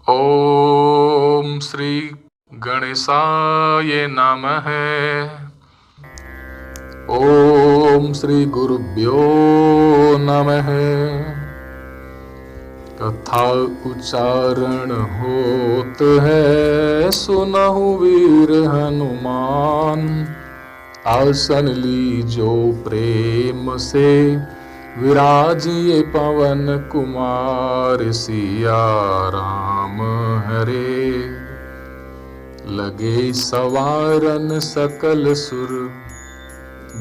ओम श्री गणेशाय नमः। ओम श्री गुरुभ्यो नमः। कथा उच्चारण होत है, सुनहु वीर हनुमान। आसन लीजो प्रेम से, विराजिए पवन कुमार। सिया राम हरे, लगे सवारन सकल सुर।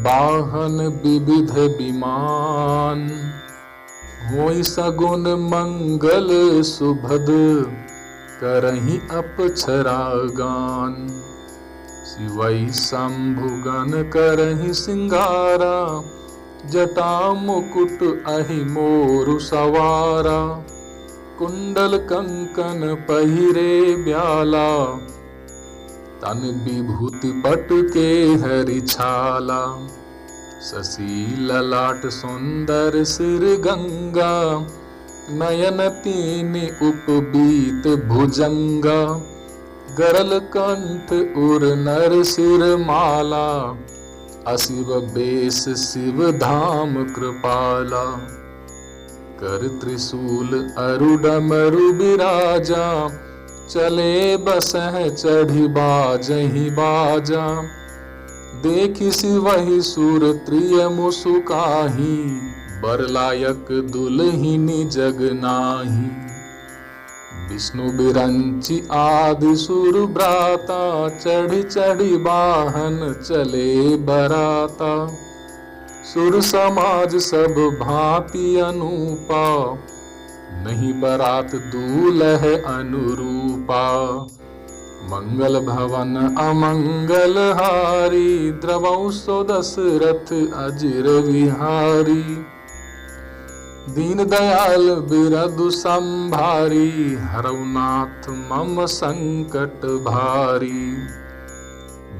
वाहन विविध विमान, होई सगुन मंगल सुभद। करहि अपक्षरा गान, शिवई शंभुगन करहि सिंगारा। जटा मुकुट अहि मोरु सवारा, कुंडल कंकन पहिरे ब्याला। तन विभूति पट के हरि छाला, शशि ललाट सुंदर सिर गंगा। नयन तीन उपबीत भुजंगा, गरल कंठ उर नर सिर माला। अशिव बेस शिव धाम कृपाला, कर त्रिशूल अरु डमरु बिराजा। चले बसह चढ़ी बाजहि बाजा, देखि सिवहि सुर त्रिय मुसुकाहि। बर लायक दुलहिनी जग नाही, विष्णु बिरंचि आदि सुर भ्राता। चढ़ी चढ़ी वाहन चले बराता, सुर समाज सब भांति अनूपा। नहीं बरात दूल्ह अनुरूपा, मंगल भवन अमंगल हारी। द्रवौ सो दशरथ अजिर विहारी, दीन दयाल बिरदु संभारी। हरौ नाथ मम संकट भारी,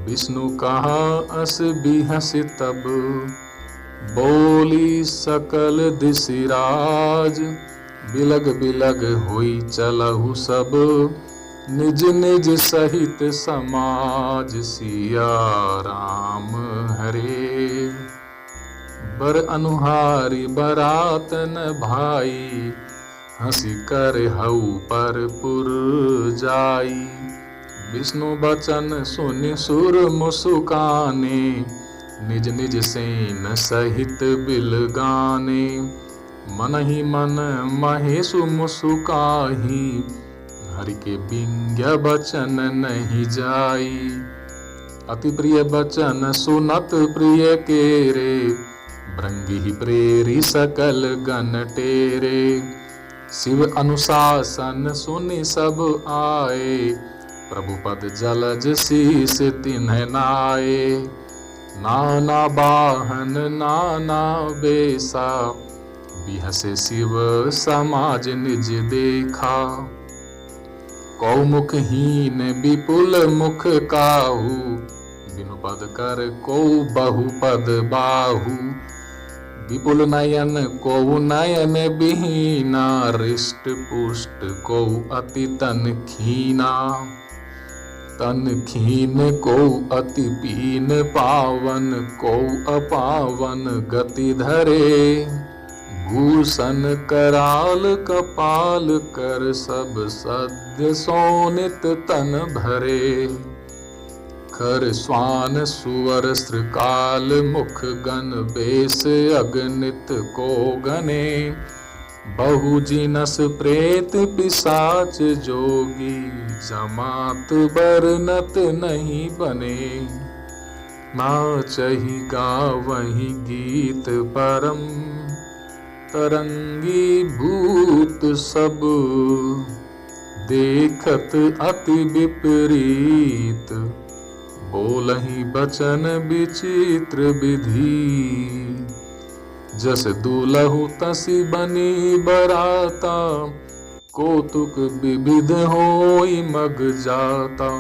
विष्णु कहा अस बिहसि तब। बोली सकल दिशिराज, बिलग बिलग होई चलहु सब। निज निज सहित समाज, सिया राम हरे। बर अनुहारी बरात न भाई, हंसी कर हऊ पर पुर जाई। विष्णु बचन सुनि सुर मुसुकाने, निज निज सेन सहित बिल गाने। मन ही मन महेशु मुसुकाहि, हरि के बिंग्य बचन नहीं जाई। अति प्रिय बचन सुनत प्रिय केरे, भृंगी प्रेरी सकल गण टेरे। शिव अनुशासन सुनि सब आए, प्रभु पद जलज शीस तिन्ह नाए। नाना बाहन नाना बेसा, बिहसे शिव समाज निज देखा। कौ मुख हीन विपुल मुख काहू, बिनु पद कर को बहु पद बाहू। विपुल नयन को नयन बिहीना, रिष्ट पुष्ट को अति तन खीना। तन खीन को अति पीन पावन, को अपावन गति धरे। भूषण कराल कपाल कर, सब सद्य सोनित तन भरे। खर स्वान सुवर श्रृकाल मुख गण, बेस अगणित को गणे। बहु जिनस प्रेत पिशाच जोगी, जमात बरनत नहीं बने। नाचहि गावहि गीत परम, तरंगी भूत सब। देखत अति विपरीत, बोलहि बचन विचित्र विधि। जस दूलहु तसी बनी बराता, कौतुक विविध होई मग जाता।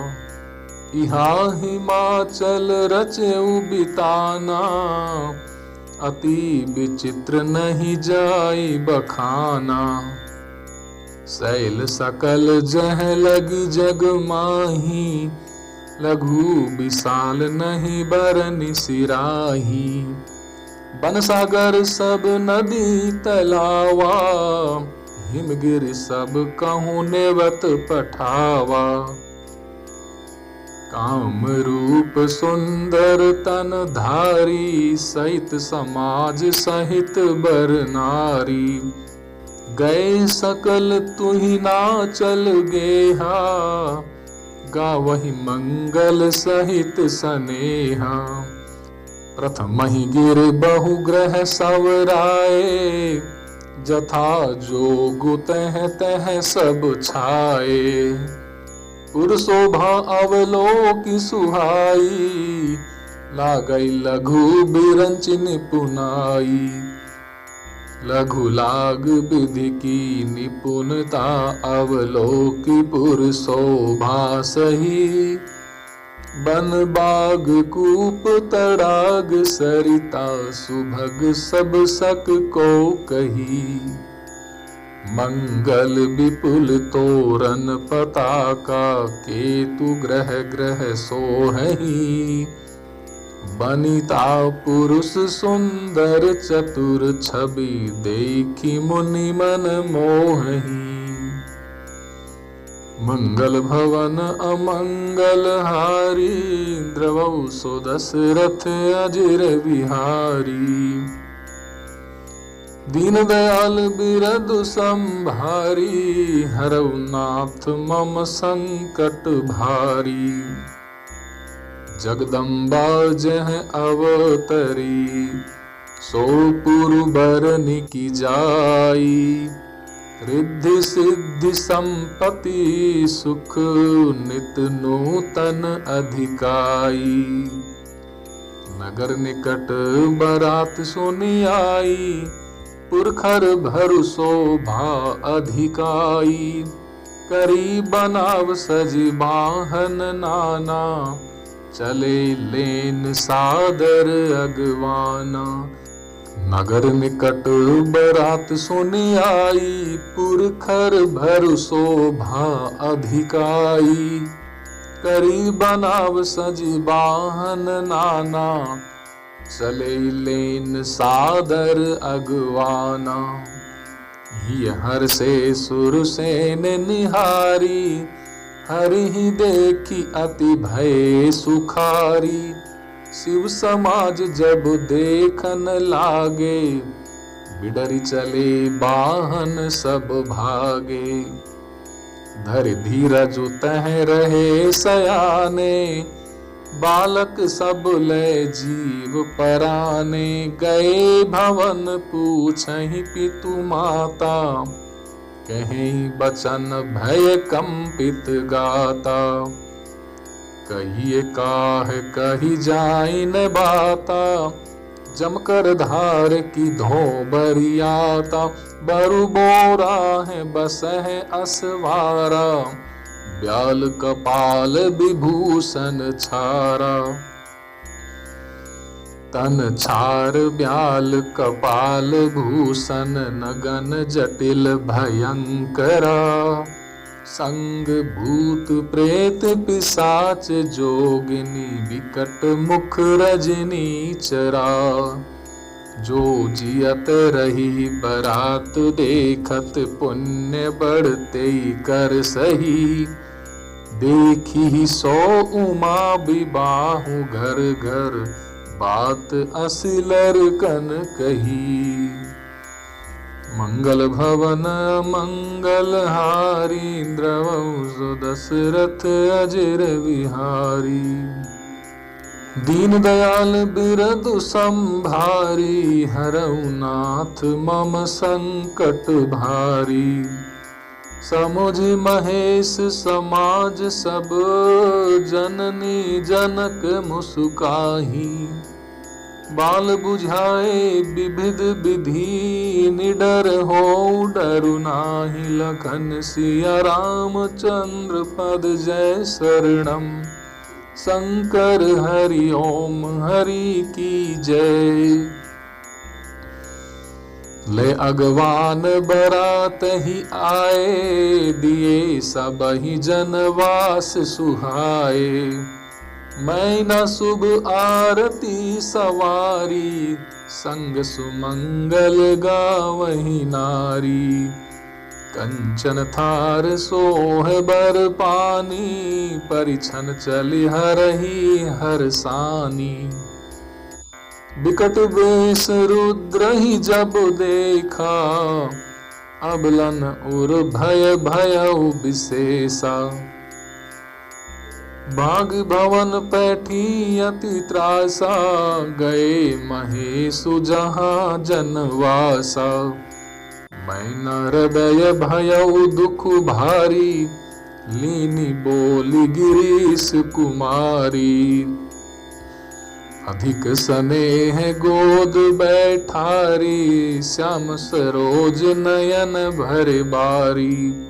इहा हिमाचल रचेऊ बिताना, अति विचित्र नहीं जाई बखाना। शैल सकल जह लगी जग माही, लघु विशाल नहीं बरनि सिराही। बन सागर सब नदी तलावा, हिमगिरि सब कहूँ नेवत पठावा। काम रूप सुंदर तन धारी, सहित समाज सहित बर नारी। गए सकल तुहि नाचल गेहा, गावहि मंगल सहित सनेहा। प्रथम ही गिर बहु ग्रह सवराए, जथा जोग तह तह सब छाए। पुर शोभा अवलोकि सुहाई, लागई लघु बिरंच निपुनाई। लघु लाग विधि की निपुणता, अवलोकि पुर शोभा सही। बन बाग कूप तड़ाग सरिता, सुभग सब सक को कही। मंगल विपुल तोरण पताका, केतु ग्रह ग्रह सोहही। बनिता पुरुष सुंदर चतुर, छवि देखी मुनि मन मोहही। मंगल भवन अमंगल हारी, द्रवौ सो दशरथ अजिर बिहारी। दीन दयाल बिरदु संभारी, हरौ नाथ मम संकट भारी। जगदम्बा जह अवतरी, सो पुरु बरनि की जाई। रिद्धि सिद्धि संपत्ति सुख, नित नूतन अधिकाई। नगर निकट बरात सुनि आई, पुरखर भरु शोभा अधिकाई। करी बनाव सजी वाहन नाना, चले लेन सादर अगवाना। नगर निकट बरात सुनि आई, पुरखर भरु शोभा अधिकाई। करी बनाव सजी वाहन नाना, चले लेन सादर अगवाना। हिय हर से सुरसेन निहारी, हरि ही देखी अति भय सुखारी। शिव समाज जब देखन लागे, बिडरि चले वाहन सब भागे। धरि धीरज तह रहे सयाने, बालक सब ले जीव पराने। गए भवन पूछहि पितु माता, कहीं बचन भय कंपित गाता। कहिए काहे कही जाई न बाता, जमकर धार की धो बरियाता। बरु बोरा है बस है असवारा, ब्याल कपाल विभूषण छारा। तन छार ब्याल कपाल भूषण, नगन जटिल भयंकरा। संग भूत प्रेत पिशाच जोगिनी, विकट मुख रजनी चरा। जो जियत रही बरात देखत, पुण्य बढ़ते कर सही। देखी सो उमा विबाहु घर घर, बात असिलर कन कही। मंगल भवन मंगल हारी, द्रवौ सो दशरथ अजिर बिहारी। दीन दयाल बिरदु संभारी, हरौ नाथ मम संकट भारी। समुझ महेश समाज सब, जननी जनक मुस्काही। बाल बुझाए विविध विधि, निडर हो डरु नाही। लखन सिया रामचंद्र पद जय शरणम, शंकर हरि ओम हरि की जय। ले अगवान बरात ही आए, दिए सब ही जनवास सुहाए। मैं न शुभ आरती सवारी, संग सुमंगल गावही नारी। कंचन थार सोह बर पानी, परिछन चली हरही हरसानी। बिकट वेश रुद्र ही जब देखा, अबलन उर भय भयउ विशेषा। भाग भवन पैठी अति त्रासा, गए महेशु जहाँ जनवासा। मैं न हृदय भयउ दुख भारी, लीनी बोली गिरीश कुमारी। अधिक स्नेह गोद बैठारी, श्याम सरोज नयन भर बारी।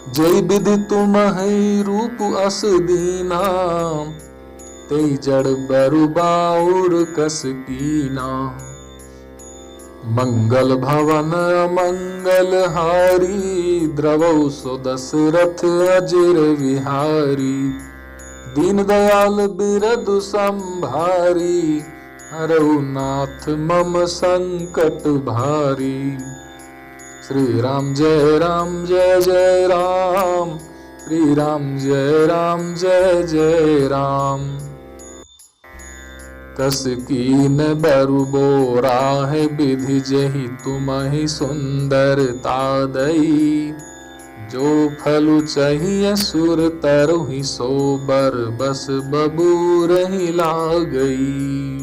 जय विधि तुम्हि रूप अस दीना, तेई जड़ बरु बाउर कस कीना। मंगल भवन मंगल हारी, द्रवौ सो दशरथ अजिर विहारी। दीन दयाल बिरदु संभारी, हरऊ नाथ मम संकट भारी। श्री राम जय जय राम, श्री राम जय जय राम। कस कीन बरु बोरा है, विधि जहि तुम्हि सुंदरता दई। जो फलु चाहिए सुर तरहि, सो बर बस बबूर ही लागई।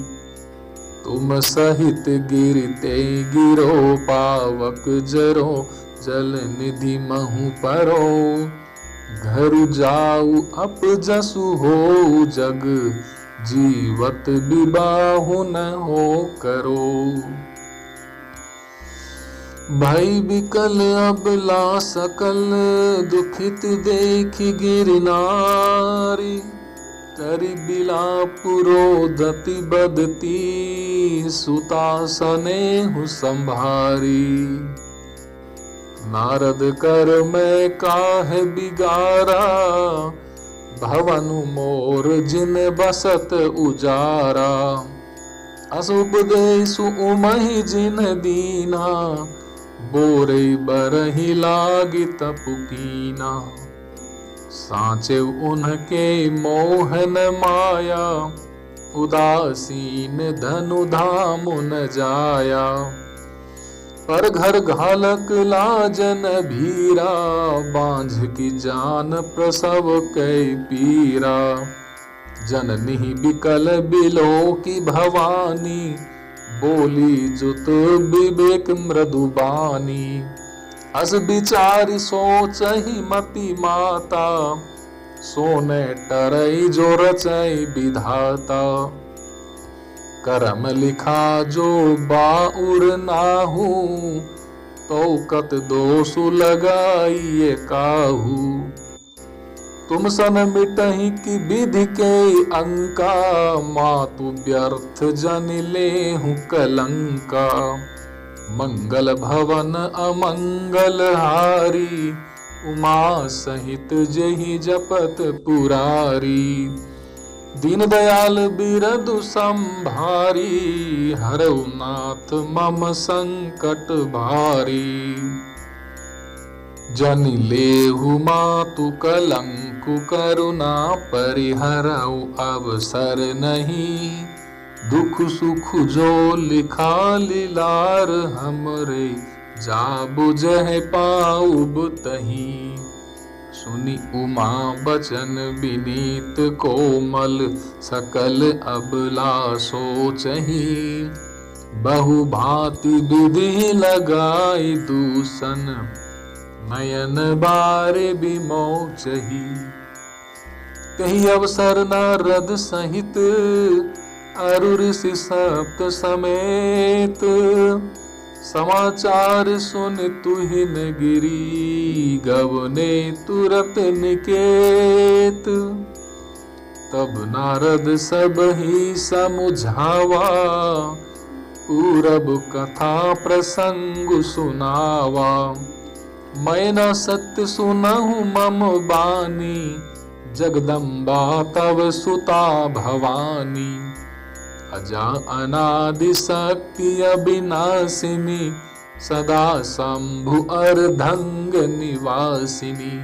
तुम सहित गिरते गिरो, पावक जरो जल निधि महु परो। घर जाऊ अप जसु हो जग, जीवत विबाहु न हो करो। भाई बिकल अबला सकल, दुखित देखि गिर नारी। करि बिलापुरोदति बदती, सुता सनेहु संभारी। नारद कर मैं काहे बिगारा, भवनु मोर जिन बसत उजारा। असुपदेशु उमहि जिन दीना, बोरे बरहि लागी तपुकीना। साँचे उनके मोहन माया, उदासीन धनु धाम न जाया। पर घर घालक लाजन भीरा, बांझ की जान प्रसव कै पीरा। जननी बिकल बिलो की भवानी, बोली जुत विवेक मृदुबानी। अस विचारी सोचहि मति माता, सोने टरई जो रचई विधाता। करम लिखा जो बाउर नाहू, तो कत दोषु लगाइए काहू। तुम सन मिटहि की विधि के अंका, मातु व्यर्थ जन लेहु कलंका। मंगल भवन अमंगल हारी, उमा सहित जहि जपत पुरारी। दीन दयाल बिरदु संभारी, हरऊ नाथ मम संकट भारी। जन लेहु मातु कलंकु, करुणा परिहरऊ अवसर नहीं। दुख सुख जो लिखा लीलार, हमरे जा बुझे पाउब तही। सुनी उमा बचन विनीत कोमल, सकल अबला सोचही। बहु भांति विधि लगाई दूषण, नयन बारे बिमोचही। कही अवसर नारद सहित, अरु ऋषि सप्त समेत। समाचार सुन तुहिन गिरी, गवने तुरत निकेत। तब नारद सब ही समुझावा, पूरब कथा प्रसंग सुनावा। मैं न सत्य सुनहु मम बानी, जगदम्बा तव सुता भवानी। अजा अनादि शक्ति अविनाशिनी, सदा शंभु अर्धंग निवासिनी।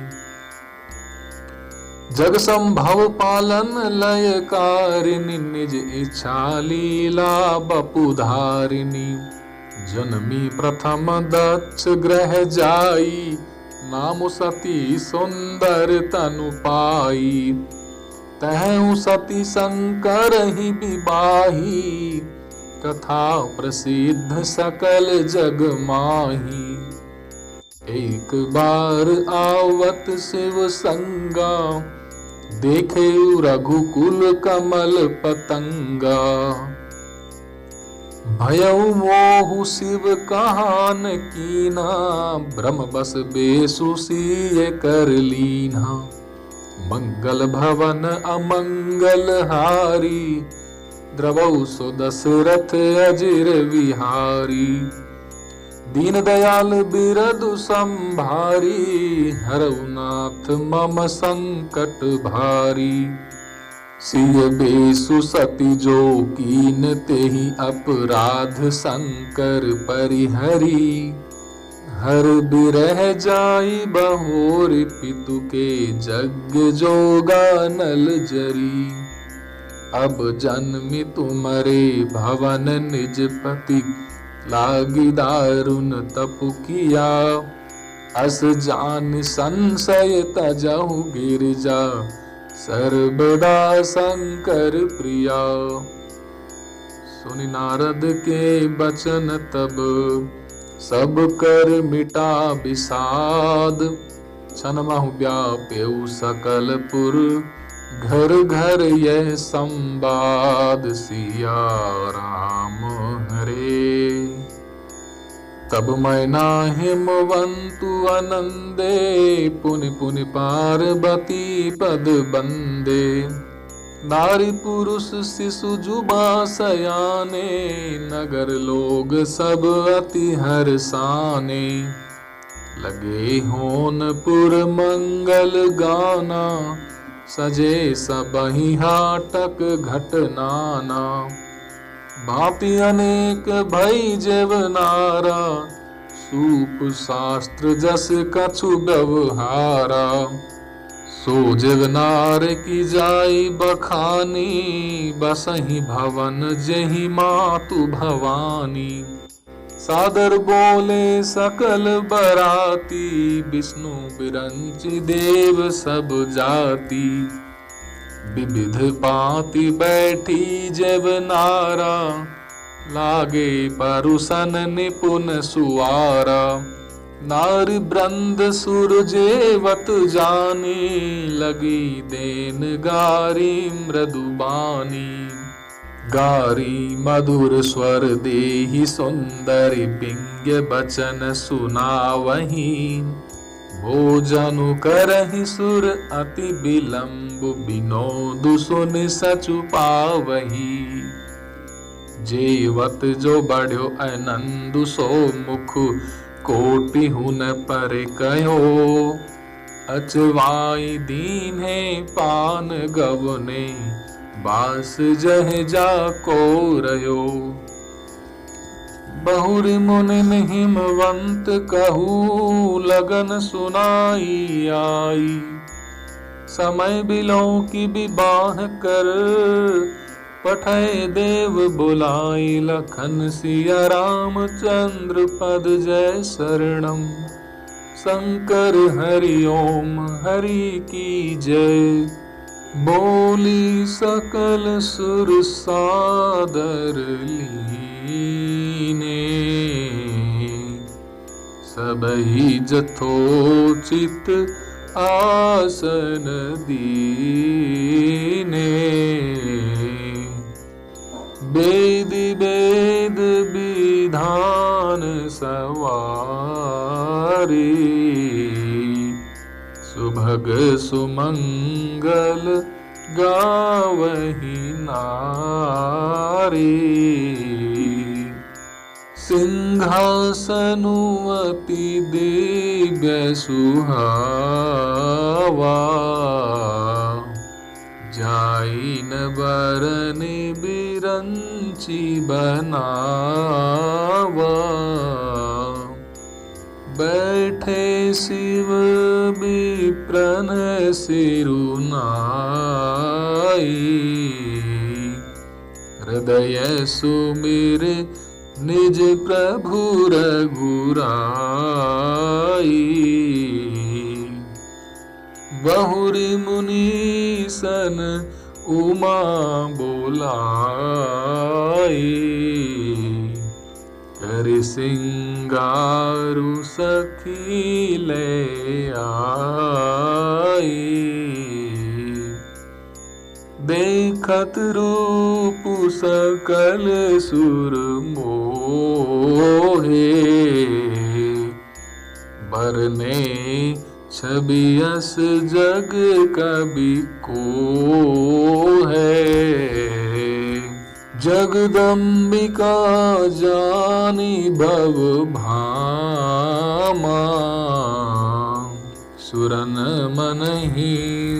जग संभव पालन लयकारिणी, निज इच्छा लीला बपुधारिणी। जन्मी प्रथम दक्ष ग्रह जाई, नाम सती सुंदर तनु पाई। तहु सती शंकर ही विवाही, कथा प्रसिद्ध सकल जग माही। एक बार आवत शिव संगा, देखे रघुकुल कमल पतंगा। भयउ मोहु शिव कहान कीना, ब्रह्म बस बेसु सिय कर लीना। मंगल भवन अमंगल हारी, द्रवौ सो दशरथ अजिर विहारी। दीन दयाल बिरदु संभारी, हरऊ नाथ मम संकट भारी। सिय बेसु सती जो कीन, तेहि अपराध शंकर परिहरी। हर बिरह जाई बहोर, पितु के यज्ञ जोगा नल जरी। अब जन्मि तुमरे भवन, निज पति लागी दारुण तपु किया। अस जान संशय तजहु गिरिजा, सर्वदा शंकर प्रिया। सुनि नारद के बचन तब, सब कर मिटा विषाद। छनमहु व्याप्यउ सकल पुर, घर घर यह संवाद। सिया राम हरे। तब मैना हिमवंतु आनंदे, पुनि पुनि पार्वती पद बंदे। नारी पुरुष शिशु जुबा सयाने, नगर लोग सब अति हर्षाने। लगे होनपुर मंगल गाना, सजे सबहि हाटक घटनाना। भांति अनेक भई जेवनारा, सूप शास्त्र जस कछु व्यवहारा। सो जेवनार की जाई बखानी, बसहि भवन जेहि मातु भवानी। सादर बोले सकल बराती, विष्णु बिरंचि देव सब जाति। विविध पाति बैठी जेवनारा, लागे परुसन निपुण सुआरा। नारी वृंद सुर जेवत जानी, लगी देन गारी मृदुबानी। गारी मधुर स्वर देहि सुंदरी, पिंग बचन सुनावही। भोजनु करहि सुर अति विलंब, विनोद सुनि सचु पावही। जेवत जो बढ़्यो आनंद, सो मुख कोटि हुन पर कहो। अचवाई दीन्हे पान गवने, बास जह जाको रयो। बहुरि मुनि हिमवंत कहू, लगन सुनाई आई। समय बिलो की विवाह कर, पठय देव बुलाई। लखन सिया रामचंद्र पद जय शरणम। शंकर हरि ओम हरि की जय। बोली सकल सुर सादर लीने, सबहि जथोचित आसन दीने। वेद वेद विधान सवारी, सुभग सुमंगल गावही नारी। सिंहासनु अति दिव्य सुहावा, जाइन बरनि बिरंची बनावा। बैठे शिव विप्रन सिरुनाई, हृदय सुमिर निज प्रभु रघुराई। बहुरी मुनीसन उमा बोलाई, कर सिंगारु सखी ले आई। देखत रूप सकल सुर मोहे, बरने छवि अस जग कवि को है। जगदम्बिका जानी भव भामा, सुरन मन ही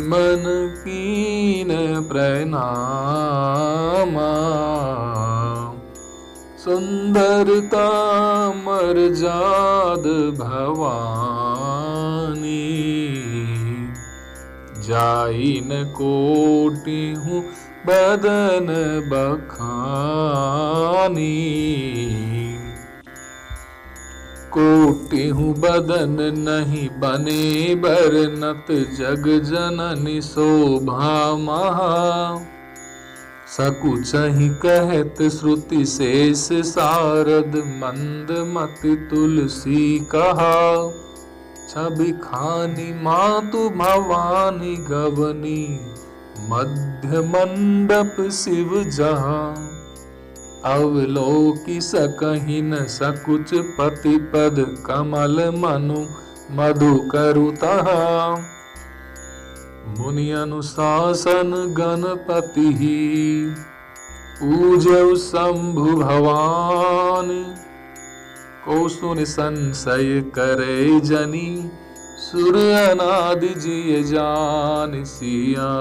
मन कीन प्रणामा। सुंदरता मर्जाद भवानी, जाइन कोटि हूँ बदन बखानी। कोटि हूँ बदन नहीं बने बरनत, जग जननी शोभा महा। सकुचहि कहत श्रुति शेष सारद, मंद मति तुलसी कहा। छवि खानी मातु भवानी गवनी, मध्य मंडप शिव जहाँ। अवलोकि सकहि न सकुच पतिपद, कमल मनु मधु करु तहा। मुनि अनुशासन गणपति, पूजौ शंभु भवानी। को सुनि संशय करे जनी, सुर अनादि जिय जान। सिया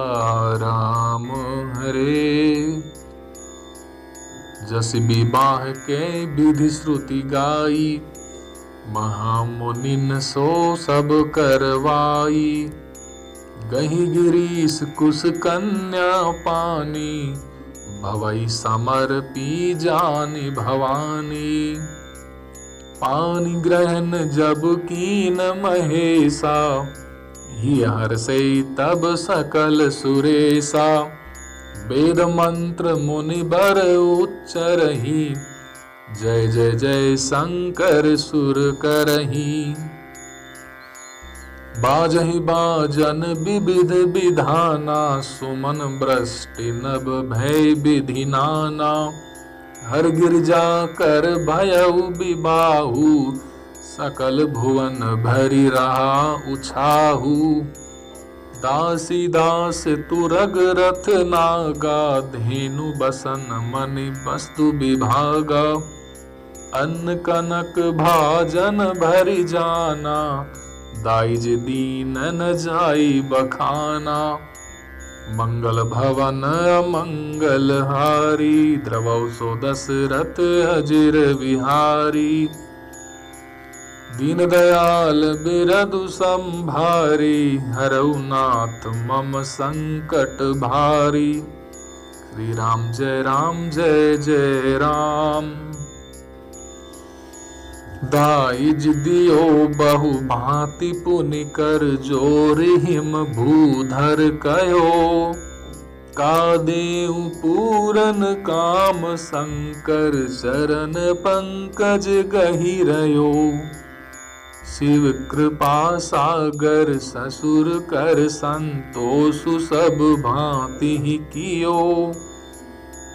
राम हरे, जस विवाह के विधि श्रुति गाई। महामुनिन सो सब करवाई, गही गिरीश कुश कन्या पानी। भवई समर्पी जानी भवानी, पानी ग्रहण जब कीन महेशा। ही हर्षै तब सकल सुरेशा, वेद मंत्र मुनि बर उच्चरहि। जय जय जय शंकर सुर करहि। बाजहि बाजन विविध विधाना, सुमन वृष्टि नभ भय विधि नाना। हर गिरजा कर भयउ विबाहु, सकल भुवन भरि रहा उछाहु। दासी दास तुरग रथ नागा, धेनु बसन मणि वस्तु विभागा। अन्न कनक भाजन भरि जाना, दाइज दीन न जाई बखाना। मंगल भवन अमंगल हारी, द्रवौ सो दशरथ अजिर विहारी। दीन दयाल बिरदु संभारी, हरऊ नाथ मम संकट भारी। श्री राम जय जय राम। दाइज दियो बहु भांति पुनि कर जोर, हिम भूधर कयो। का देउ पूरन काम, शंकर चरण पंकज गहिरयो। शिव कृपा सागर ससुर कर, संतोषु सब भांति ही कियो।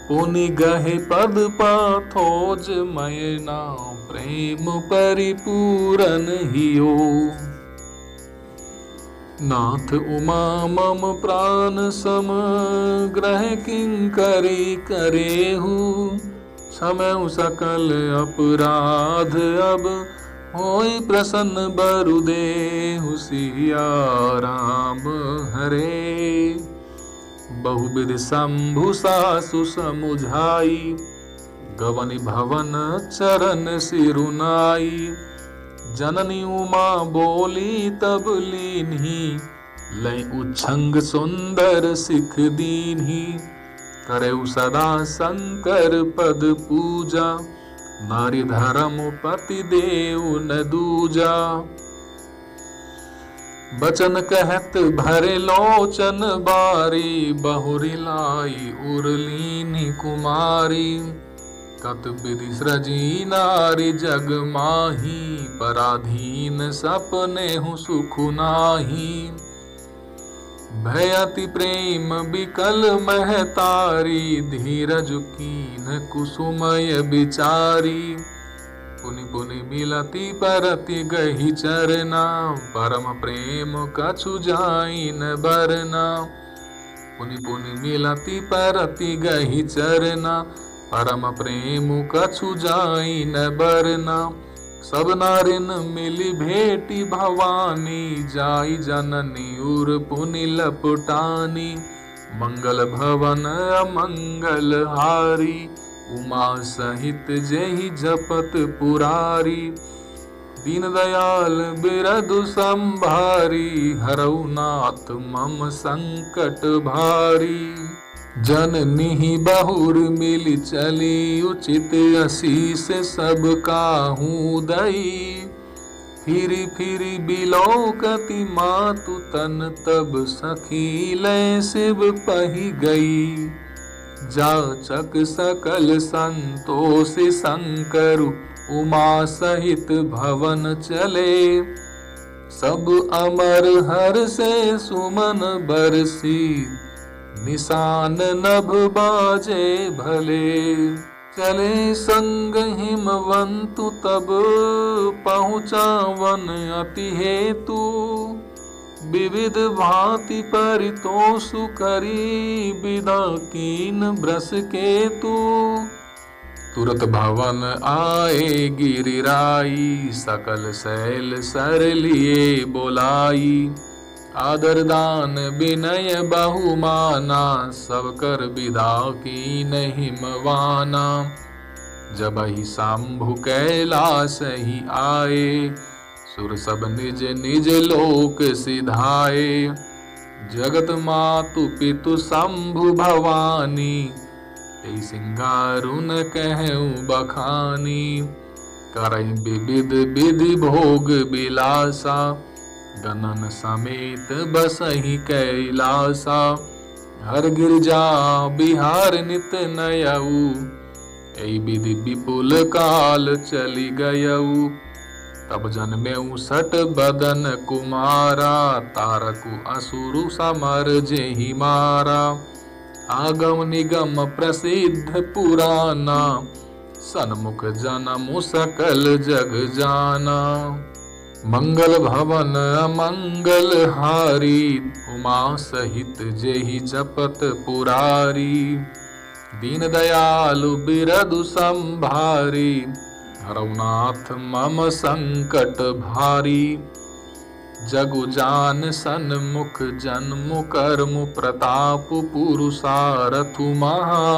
पुनि गहे पद पाथोज मयना, प्रेम परिपूरन हियो। नाथ उमा मम प्राण सम ग्रह किंकरी करेहु। क्षमयु सकल अपराध अब होय प्रसन्न बरु देहु। सिया राम हरे। बहुविध शंभु सासु समुझाई गवनि भवन चरण सिरुनाई। जननी उमा बोली तब लीन्ही लय उच्छंग सुंदर सिख दीन्ही। करऊ सदा शंकर पद पूजा नारी धर्म पति देव न दूजा। बचन कहत भरे लोचन बारी बहुरी लाई उर्लीनी कुमारी। कत विधि सृजी नारी जग माही पराधीन सपने हूँ सुख नाही। भयति प्रेम बिकल महतारी धीरज कीन कुसुमय बिचारी। पुनि पुनि मिलती परति गही चरना परम प्रेम कछु जाई न बरना। पुनि पुनि मिलती परति गही चरना परम प्रेम कछु जाई न बरना। सब नारिन मिली भेटी भवानी जाई जननी उर पुनि लपटानी। मंगल भवन अमंगल हारी उमा सहित जेहि जपत पुरारी। दीन दयाल बिरदु संभारी हरऊ नाथ मम संकट भारी। जननी बहुर मिली चली उचित असीस सब काहू दई। फिरी फिरी बिलोकति मातु तन तब सखी लय शिव पही गई। जाचक सकल संतोष शंकर उमा सहित भवन चले। सब अमर हर से सुमन बरसी निशान नभ बाजे भले। चले संग हिमवंतु तब पहुँचावन अति हेतु। विविध भांति परितोषु करी विदा कीन ब्रस केतु। तुरत भवन आए गिरिराई सकल शैल सर लिए बोलाई। आदर दान विनय बहुमाना सब कर विदा कीन हिमवाना। जब ही शंभु कैलास ही आए सुर सब निज निज लोक सिधाए। जगत मातु पितु शंभु भवानी ते सिंगारुन कहूँ बखानी। करई विविध विधि भोग बिलासा गणन समेत बसहि कैलासा। हर गिरजा बिहार नित नयऊ ऐ विधि विपुल काल चली गयऊ। तब जन्मेऊ सट बदन कुमारा तारकु असुरु समर जेहि मारा। आगम निगम प्रसिद्ध पुराना सन्मुख जनमु सकल जग जाना। मंगल भवन अमंगल हारी उमा सहित जेहि जपत पुरारी। दीन दयालु बिरदु संभारी हरऊ नाथ मम संकट भारी। जगु जान सन्मुख जन्मु कर्मु प्रताप पुरुषारथु महा।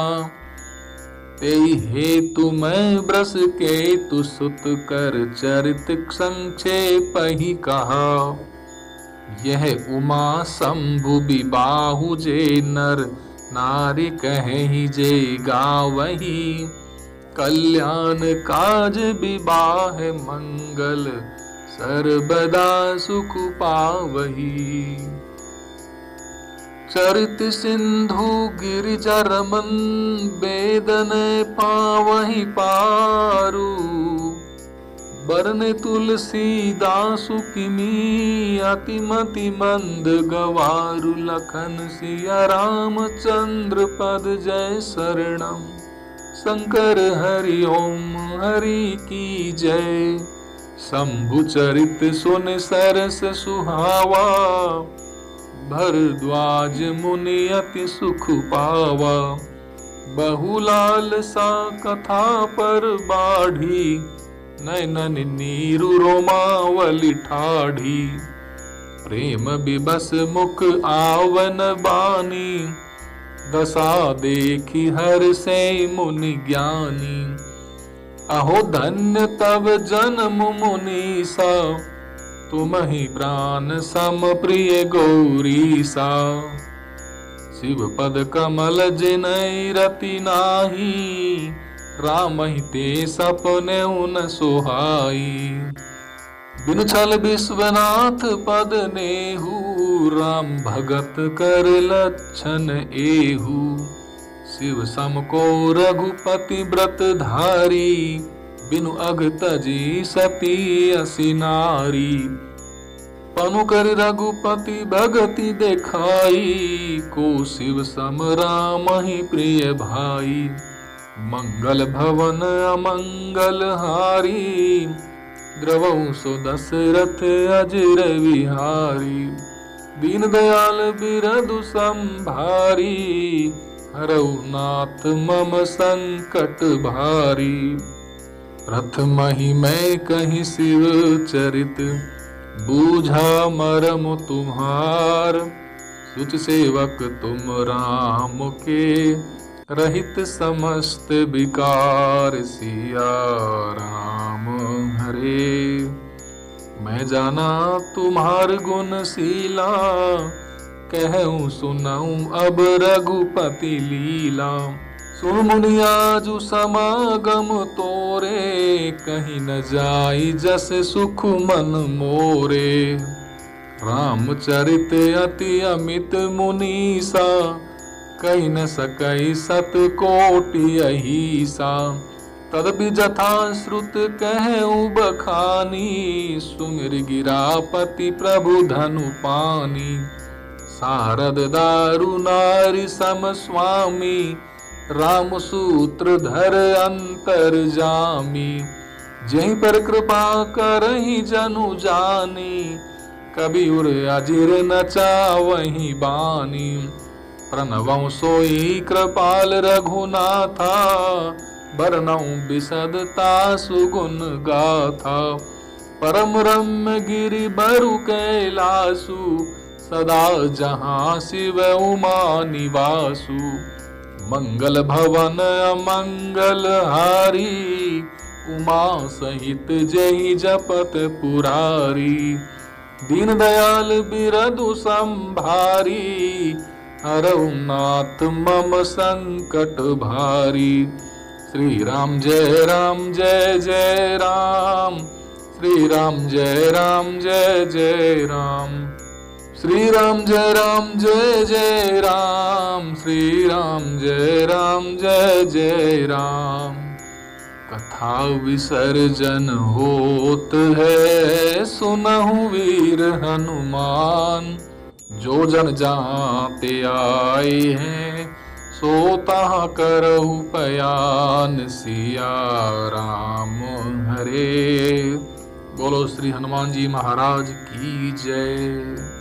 तेहि हेतु मैं ब्रस केतु सुत कर चरित संक्षेप ही कहा। यह उमा शंभु बिबाहु जे नर नारी कहि जे गावही। कल्याण काज विवाह मंगल सर्वदा सुख पावही। चरित सिंधु गिरिजा रमन वेदन पावहि पारु। बरन तुलसीदासु किमी अतिमति मंद गवारु। लखन सिया रामचंद्र पद जय शरणम। शंकर हरि ओम हरि की जय। शंभु चरित सुन सरस सुहावा, भरद्वाज मुनि अति सुख पावा। बहुलाल सा कथा पर बाढ़ी, नैनन नीरु रोमावली ठाढ़ी। प्रेम विबस मुख आवन बानी, दशा देखी हर से मुनि ज्ञानी। अहो धन्य तव जन्म मुनीसा, तुमहि प्राण सम प्रिय गौरीसा। शिव पद कमल जिनहि रति नाही, रामहि ते सपने उन सोहाई। बिनु छल विश्वनाथ पद नेहु, राम भगत कर लक्षण एहु। शिव सम को रघुपति व्रत धारी, बिनु अघ तजी सती असी नारी। पनु कर रघुपति भगति देखाई, को शिव सम राम ही प्रिय भाई। मंगल भवन अमंगल हारी, द्रवहु सो दशरथ अजर विहारी। दीन दयाल बिरधु संभारी, हरऊ नाथ मम संकट भारी। प्रथम ही मैं कहीं शिव चरित, बूझा मरम तुम्हार। सुच सेवक तुम राम के, रहित समस्त विकार। सिया राम हरे। मैं जाना तुम्हार गुण शीला, कहूँ सुनाऊँ अब रघुपति लीला। सुन मुनियाजु समागम तोरे, कहीं न जाई जस सुख मन मोरे। रामचरित अति अमित मुनीसा, कहीं न सकई सत कोटि अहीसा। तदपि जथा श्रुत कहूँ बखानी, सुमिर गिरापति प्रभु धनु पानी। सारद दारु नारी सम स्वामी, राम सूत्र धर अंतर जामी। जहीं पर कृपा करहि जनु जानी, कबि उर अजिर नचावहि बानी। प्रणवं सोई कृपाल रघुनाथा, बरनऊं बिसदता सुगुण गाथा। परम रम्य गिरि बरु कैलासु, सदा जहाँ शिव उमा निवासु। मंगल भवन अमंगल हारी, उमा सहित जहि जपत पुरारी। दीन दयाल बिरधु संभारी, हरऊ नाथ मम संकट भारी। श्री राम जय राम जय जय राम, श्री राम जय राम जय जय राम। श्री राम जय राम जय जय राम, श्री राम जय राम जय जय राम। कथा विसर्जन होत है, सुनहु वीर हनुमान। जो जन जाते आए हैं, सो तहाँ करहु पयान। सिया राम हरे। बोलो श्री हनुमान जी महाराज की जय।